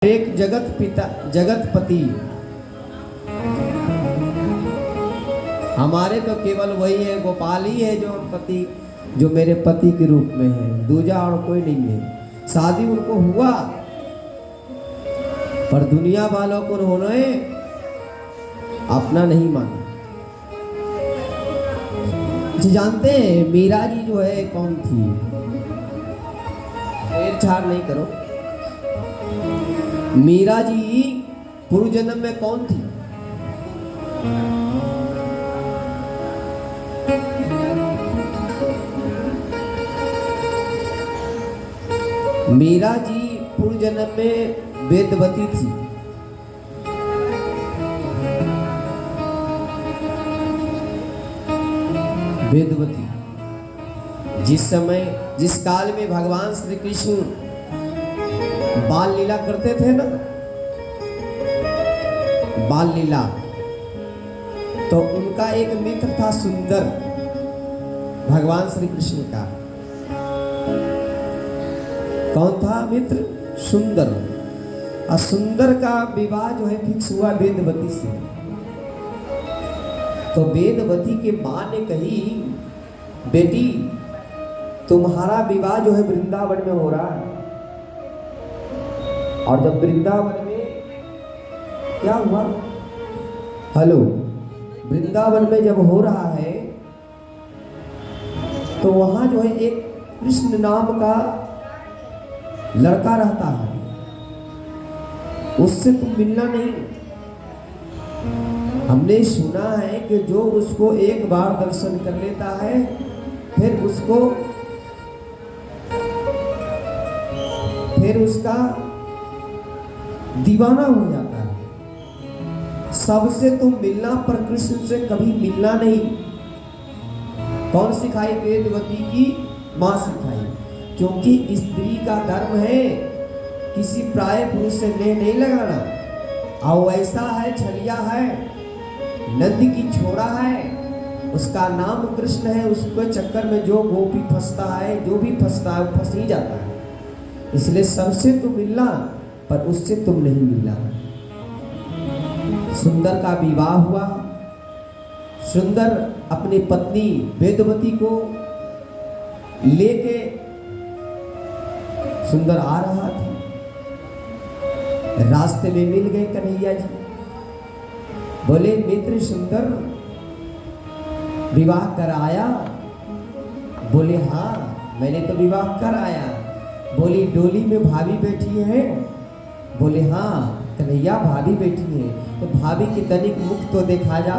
एक जगत पिता जगतपति, हमारे तो केवल वही है, गोपाल ही है जो पति, जो मेरे पति के रूप में है, दूजा और कोई नहीं है। शादी उनको हुआ पर दुनिया वालों को उन्होंने अपना नहीं माना। जानते हैं मीरा जी जो है कौन थी? छेड़छाड़ नहीं करो। मीरा जी पूर्व जन्म में कौन थी? मीरा जी पूर्व जन्म में वेदवती थी। वेदवती जिस काल में भगवान श्री कृष्ण बाल लीला करते थे ना, बाल लीला, तो उनका एक मित्र था सुंदर, भगवान श्री कृष्ण का। कौन था मित्र? सुंदर। और सुंदर का विवाह जो है फिक्स हुआ वेदवती से। तो वेदवती के मां ने कही, बेटी तुम्हारा विवाह जो है वृंदावन में हो रहा है। और जब वृंदावन में क्या हुआ? हेलो, वृंदावन में जब हो रहा है तो वहां जो है एक कृष्ण नाम का लड़का रहता है, उससे तुम मिलना नहीं। हमने सुना है कि जो उसको एक बार दर्शन कर लेता है फिर उसका दीवाना हो जाता है। सबसे तुम मिलना पर कृष्ण से कभी मिलना नहीं। कौन सिखाई? वेदवती की मां सिखाई। क्योंकि स्त्री का धर्म है किसी प्राय पुरुष से नेह नहीं लगाना। और वैसा है, छलिया है, नदी की छोड़ा है, उसका नाम कृष्ण है, उसके चक्कर में जो गोपी फंसता है, जो भी फंसता है वो फंस ही जाता है। इसलिए सबसे तुम मिलना पर उससे तुम नहीं मिलना। सुंदर का विवाह हुआ। सुंदर अपनी पत्नी वेदवती को लेके सुंदर आ रहा था। रास्ते में मिल गए कन्हैया जी। बोले, मित्र सुंदर विवाह कराया? बोले, हाँ मैंने तो विवाह कराया। बोली, डोली में भाभी बैठी है? बोले, हाँ कन्हैया भाभी बैठी है। तो भाभी की तनिक मुख तो देखा जा।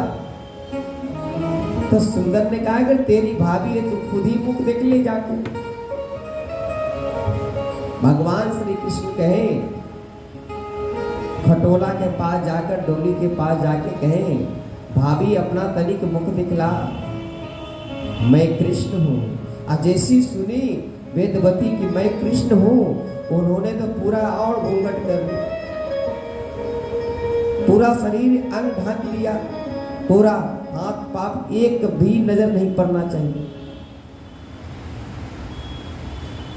तो सुंदर ने कहा, अगर तेरी भाभी है तो खुद ही मुख देख ले जाके। भगवान श्री कृष्ण कहे, खटोला के पास जाकर, डोली के पास जाके कहे, भाभी अपना तनिक मुख दिखला, मैं कृष्ण हूं। और जैसी सुनी वेदवती की मैं कृष्ण हूं, उन्होंने तो पूरा और घूंघट कर दिया, पूरा शरीर अंग ढक लिया, पूरा हाथ पाप एक भी नजर नहीं पड़ना चाहिए,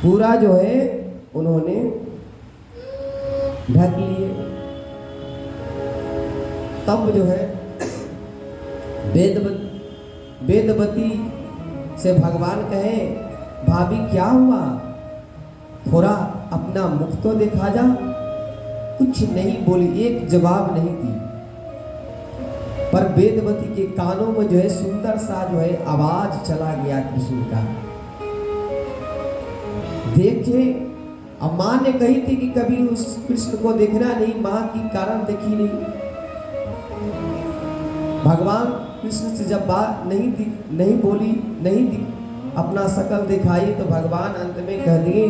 पूरा जो है उन्होंने ढक लिए। तब जो है वेदवती से भगवान कहे, भाभी क्या हुआ? थोड़ा अपना मुख तो देखा जा। कुछ नहीं बोली, एक जवाब नहीं दी। पर वेदवती के कानों में जो है सुंदर सा जो है आवाज चला गया कृष्ण का। देखे, अब मां ने कही थी कि कभी उस कृष्ण को देखना नहीं, मां की कारण देखी नहीं। भगवान कृष्ण से जब बात नहीं बोली, अपना शकल दिखाई, तो भगवान अंत में कह दिए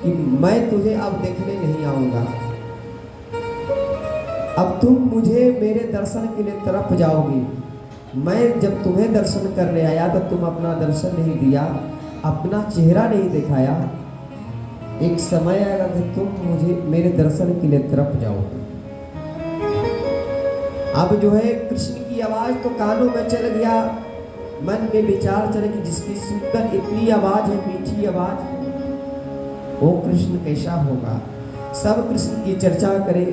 कि मैं तुझे अब देखने नहीं आऊंगा। अब तुम मुझे मेरे दर्शन के लिए तरफ जाओगी। मैं जब तुम्हें दर्शन करने आया तो तुम अपना दर्शन नहीं दिया, अपना चेहरा नहीं दिखाया। एक समय आएगा कि तुम मुझे मेरे दर्शन के लिए तरफ जाओगे। अब जो है कृष्ण की आवाज तो कानों में चल गया, मन में विचार चले कि जिसकी सुनकर इतनी आवाज है, मीठी आवाज है, वो कृष्ण कैसा होगा। सब कृष्ण की चर्चा करें,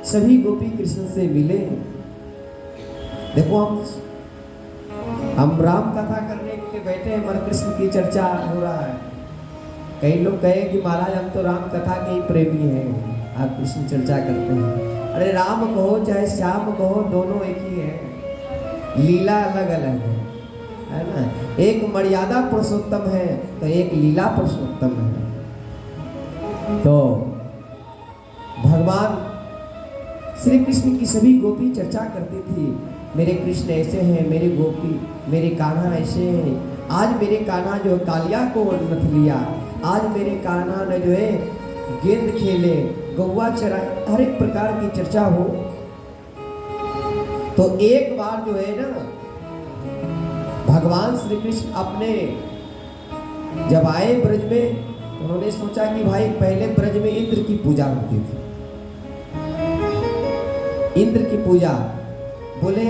सभी गोपी कृष्ण से मिले। देखो हम राम कथा करने के लिए बैठे हैं, मन कृष्ण की चर्चा हो रहा है। कई लोग कहे कि महाराज हम तो राम कथा के ही प्रेमी हैं, आप कृष्ण चर्चा करते हैं। अरे राम कहो चाहे श्याम कहो, दोनों एक ही है, लीला अलग अलग है ना। एक मर्यादा पुरुषोत्तम है तो एक लीला पुरुषोत्तम है। तो भगवान श्री कृष्ण की सभी गोपी चर्चा करती थी, मेरे कृष्ण ऐसे हैं, मेरे गोपी मेरे कान्हा ऐसे हैं। आज मेरे कान्हा जो कालिया को नथ लिया, आज मेरे कान्हा ने जो है गेंद खेले, गौवा चराए, हर एक प्रकार की चर्चा हो। तो एक बार जो है ना भगवान श्री कृष्ण अपने जब आए ब्रज में, उन्होंने सोचा कि भाई पहले ब्रज में इंद्र की पूजा होती थी, इंद्र की पूजा। बोले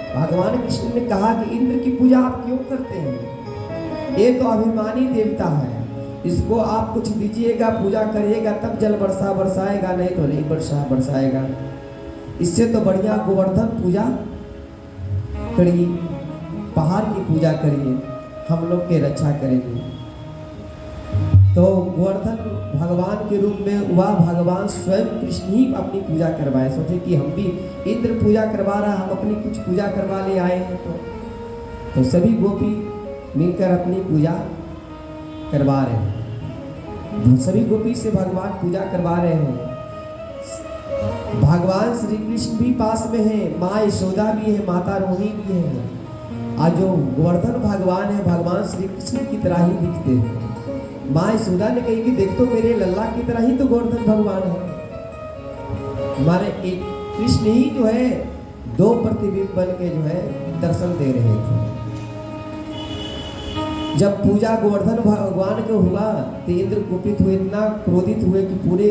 भगवान कृष्ण ने कहा कि इंद्र की पूजा आप क्यों करते हैं, ये तो अभिमानी देवता है, इसको आप कुछ दीजिएगा, पूजा करिएगा तब जल बरसाएगा, नहीं तो नहीं बरसाएगा। इससे तो बढ़िया गोवर्धन पूजा करिए, पहाड़ की पूजा करिए, हम लोग के रक्षा करेंगे। तो गोवर्धन भगवान के रूप में वह भगवान स्वयं कृष्ण ही अपनी पूजा करवाए। सोचे कि हम भी इंद्र पूजा करवा रहा, हम अपनी कुछ पूजा करवा ले आए हैं। तो सभी गोपी मिलकर अपनी पूजा करवा रहे हैं, सभी गोपी से भगवान पूजा करवा रहे हैं। भगवान श्री कृष्ण भी पास में है, माँ यशोदा भी है, माता रोहिणी भी है। आज जो गोवर्धन भगवान है, भगवान श्री कृष्ण की तरह ही दिखते हैं। माँ यशोदा ने कही कि देख तो मेरे लल्ला की तरह ही तो गोवर्धन भगवान है। हमारे एक कृष्ण ही जो है दो प्रतिबिंब बन के जो है दर्शन दे रहे थे। जब पूजा गोवर्धन भगवान के हुआ तो इंद्र कुपित हुए, इतना क्रोधित हुए कि पूरे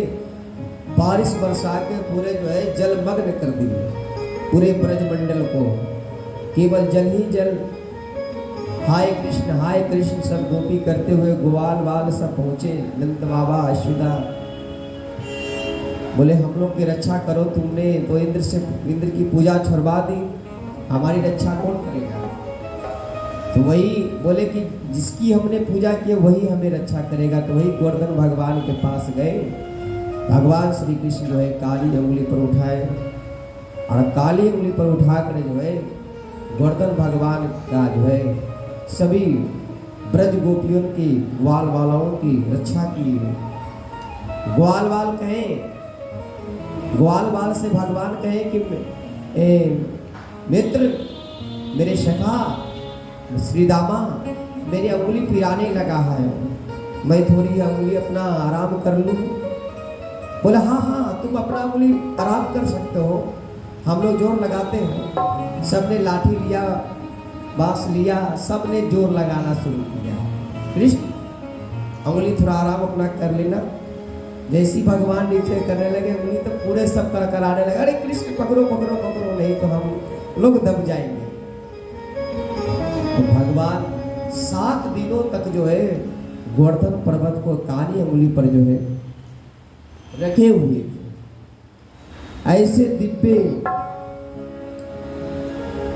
बारिश बरसा के पूरे जो है जलमग्न कर दिए पूरे ब्रजमंडल को, केवल जल ही जल। हाय कृष्ण सब गोपी करते हुए ग्वाल वाल सब पहुंचे, नंद बाबा यशोदा बोले हम लोग की रक्षा करो, तुमने तो इंद्र की पूजा छुड़वा दी, हमारी रक्षा कौन करेगा। तो वही बोले कि जिसकी हमने पूजा की वही हमें रक्षा करेगा। तो वही गोवर्धन भगवान के पास गए। भगवान श्री कृष्ण जो है काली उंगली पर उठाए और काली उंगली पर उठाकर जो है गोवर्धन भगवान का जो है सभी ब्रज गोपियों की ग्वाल वालाओं की रक्षा की। ग्वाल वाल कहें, ग्वाल वाल से भगवान कहे कि मित्र मेरे सखा श्री दामा मेरी उंगली पिराने लगा है, मैं थोड़ी उंगली अपना आराम कर लूँ। बोला हाँ तुम अपना उंगली आराम कर सकते हो, हम लोग जोर लगाते हैं। सबने लाठी लिया, बांस लिया, सबने जोर लगाना शुरू किया। कृष्ण उंगली थोड़ा आराम अपना कर लेना। जैसी भगवान नीचे करने लगे उंगली तो पूरे सब कराने लगे, अरे कृष्ण पकड़ो पकड़ो पकड़ो, नहीं तो हम लोग दब जाएंगे। तो भगवान 7 दिनों तक जो है गोवर्धन पर्वत को काली उंगली पर जो है रखे हुए थे। ऐसे दिव्य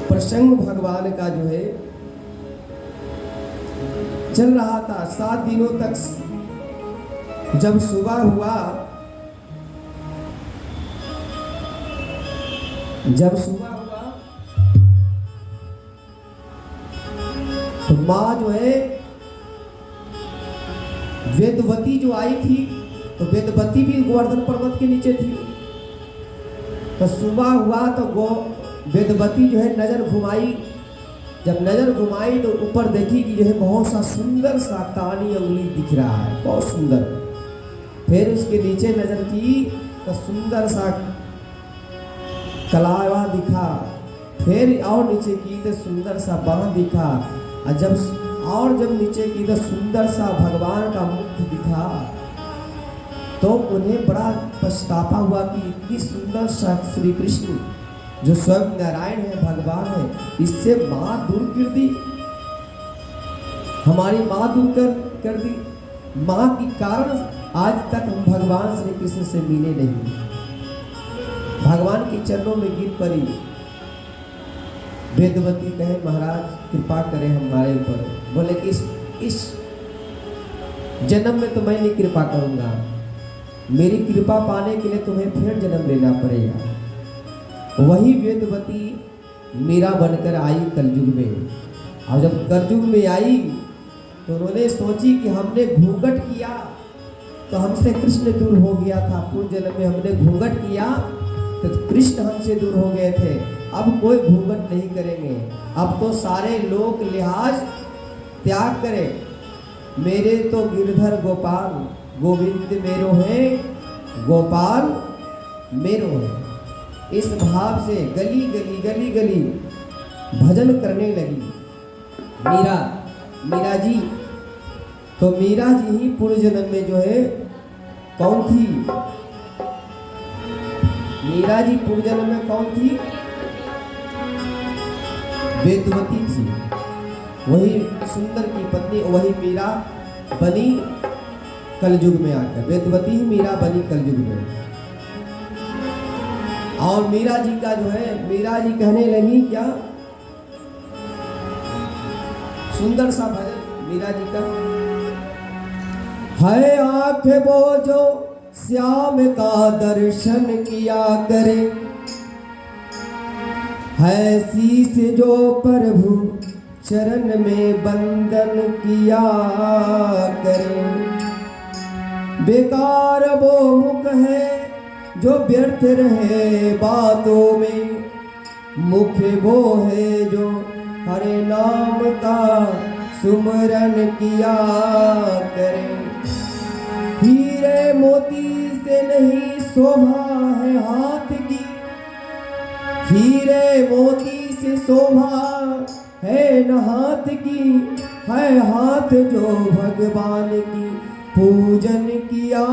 प्रसंग भगवान का जो है चल रहा था 7 दिनों तक। जब सुबह हुआ, तो माँ जो है वेदवती जो आई थी, तो वेदवती भी गोवर्धन पर्वत के नीचे थी। तो सुबह हुआ तो वेदवती जो है नजर घुमाई। जब नजर घुमाई तो ऊपर देखी कि जो है बहुत सा सुंदर सा काली उंगली दिख रहा है, बहुत सुंदर। फिर उसके नीचे नजर की तो सुंदर सा कलावा दिखा। फिर और नीचे की तो सुंदर सा बाँह दिखा। और जब नीचे की तो सुंदर सा भगवान का मुख दिखा। तो उन्हें बड़ा पछतावा हुआ कि इतनी सुंदर सा श्री कृष्ण जो स्वयं नारायण है, भगवान है, इससे माँ दूर कर दी, हमारी माँ दूर कर दी। माँ के कारण आज तक हम भगवान श्री कृष्ण से मिले नहीं, भगवान के चरणों में गिर पड़ी। वेदवती कहे महाराज कृपा करें हमारे ऊपर। बोले कि इस जन्म में तो मैं नहीं कृपा करूंगा, मेरी कृपा पाने के लिए तुम्हें फिर जन्म लेना पड़ेगा। वही वेदवती मीरा बनकर आई कलयुग में। और जब कलयुग में आई तो उन्होंने सोची कि हमने घूंघट किया तो हमसे कृष्ण दूर हो गया था, पूर्व जन्म में हमने घूंघट किया तो कृष्ण हमसे दूर हो गए थे, अब कोई घूंघट नहीं करेंगे, अब तो सारे लोग लिहाज त्याग करें। मेरे तो गिरधर गोपाल गोविंद मेरो है, गोपाल मेरो है। इस भाव से गली गली गली गली भजन करने लगी मीरा जी। तो मीरा जी ही पूर्व जन्म में जो है कौन थी? मीरा जी पूर्व जन्म में कौन थी? वेदवती थी। वही सुंदर की पत्नी वही मीरा बनी कलयुग में आकर। वेदवती ही मीरा बनी कलयुग में। और मीरा जी का जो है, मीरा जी कहने लगी क्या सुंदर सा भजन मीरा जी का है। आंख वो जो श्याम का दर्शन किया करे, है शीश जो प्रभु चरण में बंदन किया करे। बेकार वो मुख है जो व्यर्थ रहे बातों में, मुख वो है जो हरे नाम का सुमरन किया करे। हीरे मोती से नहीं शोभा है हाथ की, हीरे मोती से शोभा है न हाथ की, है हाथ जो भगवान की पूजन किया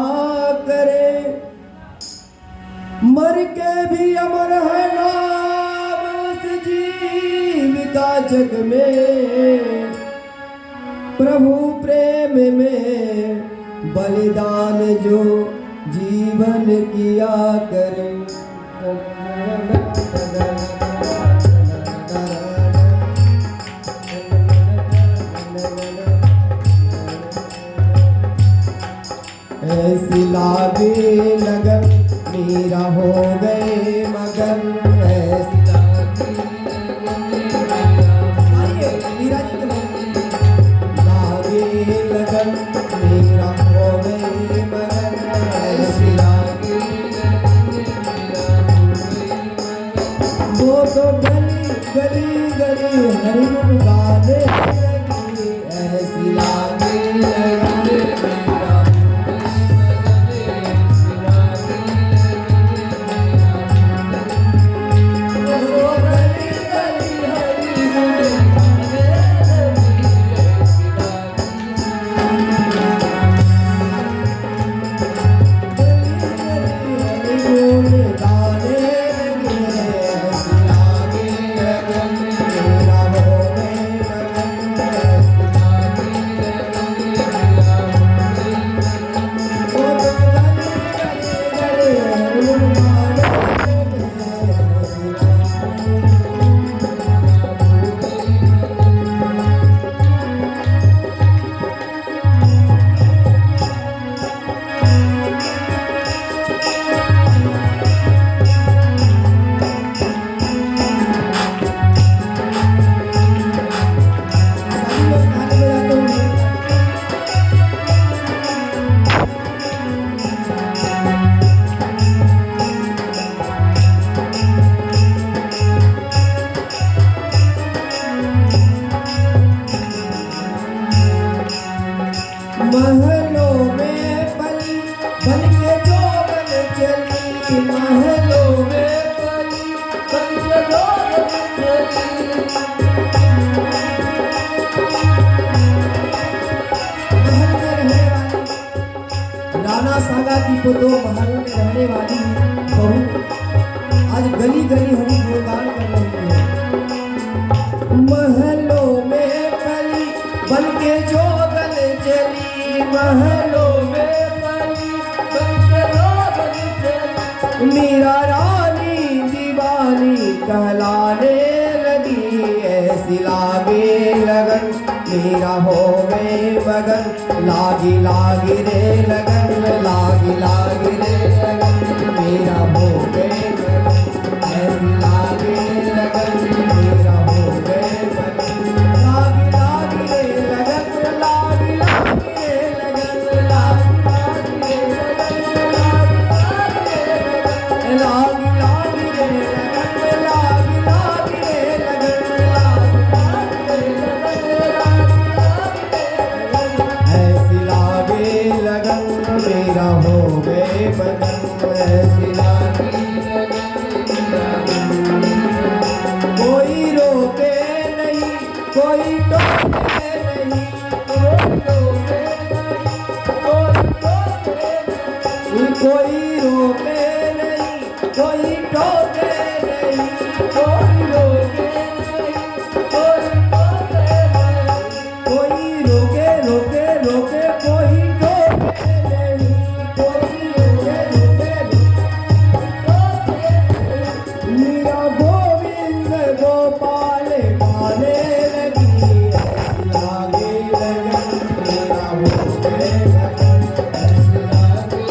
करे। मर के भी अमर है नाम उस जीविका जग में, प्रभु प्रेम में बलिदान जो जीवन किया करे। ऐसी लागे लगन मीरा हो गए मगन, ऐसी लागे मीरा जी लागे लगन मीरा हो गए मगन, ऐसी लागे वो तो गली गली गली हरि गुण गाने लगी, ऐसी लागे लगन महलों में पली बन के जोगन चली, महलों में पली बन के जोगन चली। महल में रहने वाली राणा सागा की पुतो महल में रहने वाली बहू आज गली गली हरि गुणगान कर रही है। महलों में पली बन के जोगन चली, महलों में पली मीरा रानी दीवानी कहलाने लगी, ऐसी लागे लगन मीरा हो गए मगन, लागी लागी रे लगन, लागी लागी रे लगन मीरा हो गए मगन, ऐसी लागे लगन मीरा हो गए मगन, लागी लागी रे लगन, लागी लागी रे लगन, लागी लागी रे लगन, लागी लागी रे लगन, ऐसी लागे लगन मेरा हो गए मगन, ऐसी लागे कोई रोके नहीं, कोई टोके नहीं, कोई रोके नहीं, कोई टोके नहीं, कोई रोके रोके रोके कोई टोके नहीं, कोई रोके रोके मीरा गोविंद गोपाल गाने लगी, ऐसी लागे लगन मेरा हो गए लगन, ऐसी लागे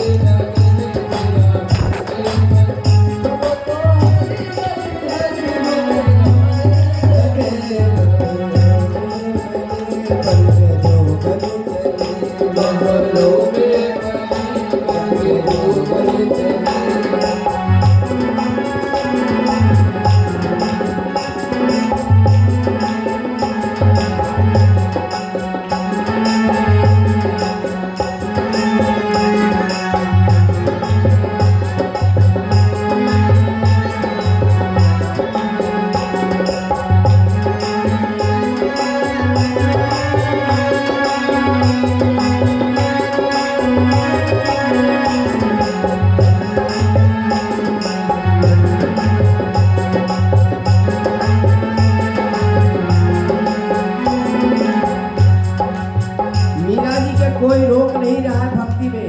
मीरा जी का कोई रोक नहीं रहा है भक्ति में,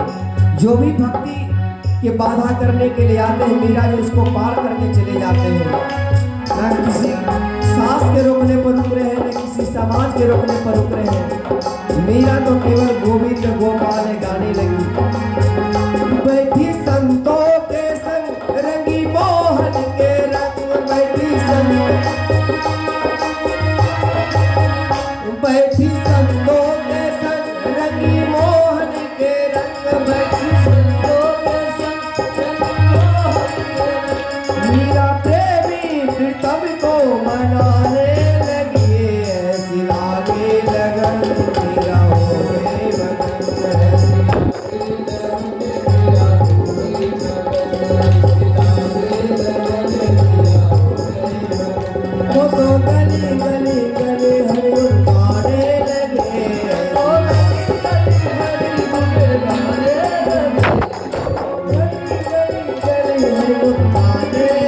जो भी भक्ति के बाधा करने के लिए आते हैं मीरा जी उसको पार करके चले जाते हैं, ना किसी सास के रोकने पर रुक रहे हैं, न किसी समाज के रोकने पर रुक रहे हैं, मीरा तो केवल गोविंद गोपाल गाने लगी, बैठी संतों के संग रंगी मोहन के रंग, बैठी बैठी संतों के संग रंगी मोहन के रंग, बैठी संतों के संग मीरा प्रेमी प्रीतम को मनाने लगी, ऐसी लागे लगन मीरा हो गए मगन, वो तो गली गली गली हरि गुण गाने लगे, गली गली गली हरि गुण गाने लगे, ऐसी लागे लगन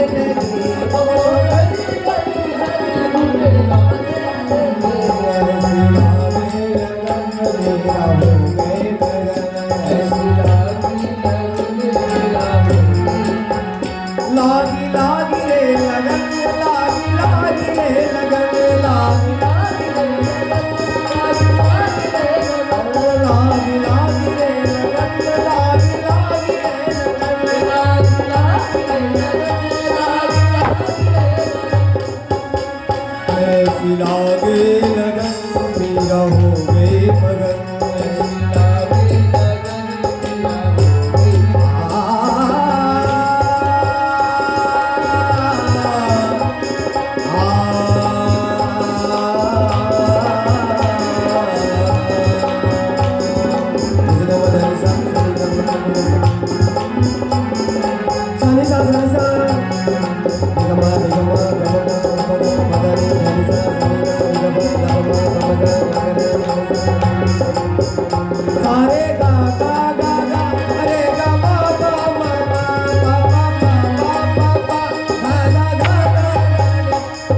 मेरा हो गए मगन, ऐसी लागी लागी रे लगन, लागी लागी रे लगन, लागी लागी रे लगन, लागी लागी रे लगन, ऐसी लागे लगन मेरा हो गए मगन, ऐसी लागे लगन मेरा सारे गा गा गा गा अरे गा मा मा मा मा मा मा मा मा मा मा गा गा गा गा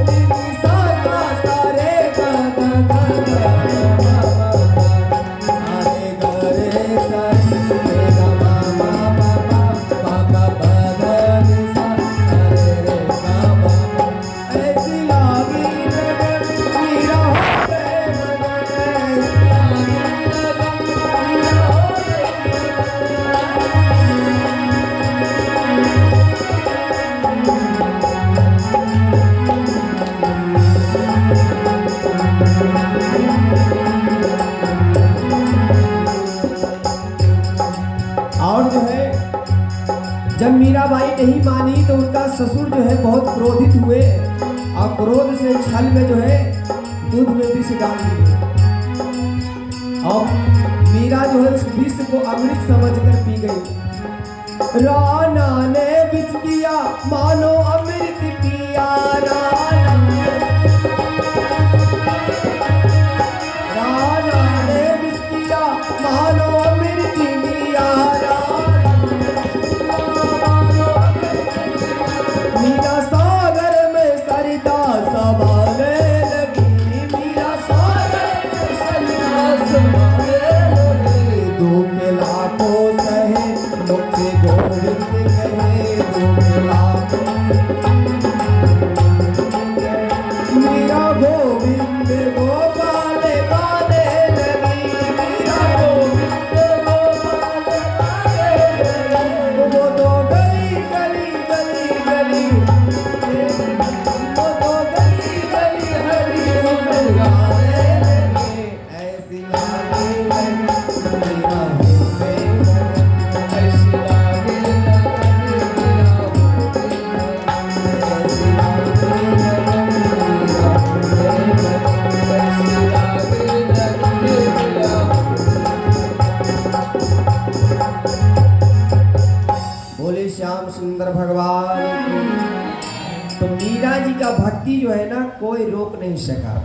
नी सा सा सारे गा गा गा गा सारे गा रे सा रे गा मा मा मा मा मा मा गा गा माई नहीं मानी तो उनका ससुर जो है बहुत क्रोधित हुए और क्रोध से छल में जो है दूध में विष डाल दिए और मीरा जो है उस विष को अमृत समझकर पी गई। राणा ने विष पिया मानो अमृत पिया, राणा ने विष पिया मानो अमृत पिया। मीरा सागर में सरिता समाने लगी, मीरा सागर में सरिता समाने लगी। दो के लाखों सहे मुझे गोविंद कहे, दो के लाखों मीरा गोविंद गोपाल गाने लगी, मीरा गोविंद गोपाल गाने लगी। वो तो गली गली गली गली, वो तो गली गली हरी बोल गाने लगे। ऐसी लागे लगी मीरा होते, ऐसी लागे लगी मीरा होते, ऐसी लागे लगी मीरा होते, ऐसी लागे लगी मीरा होते। बोले श्याम सुंदर भगवान की। तो मीरा जी का भक्ति जो है ना कोई रोक नहीं सका।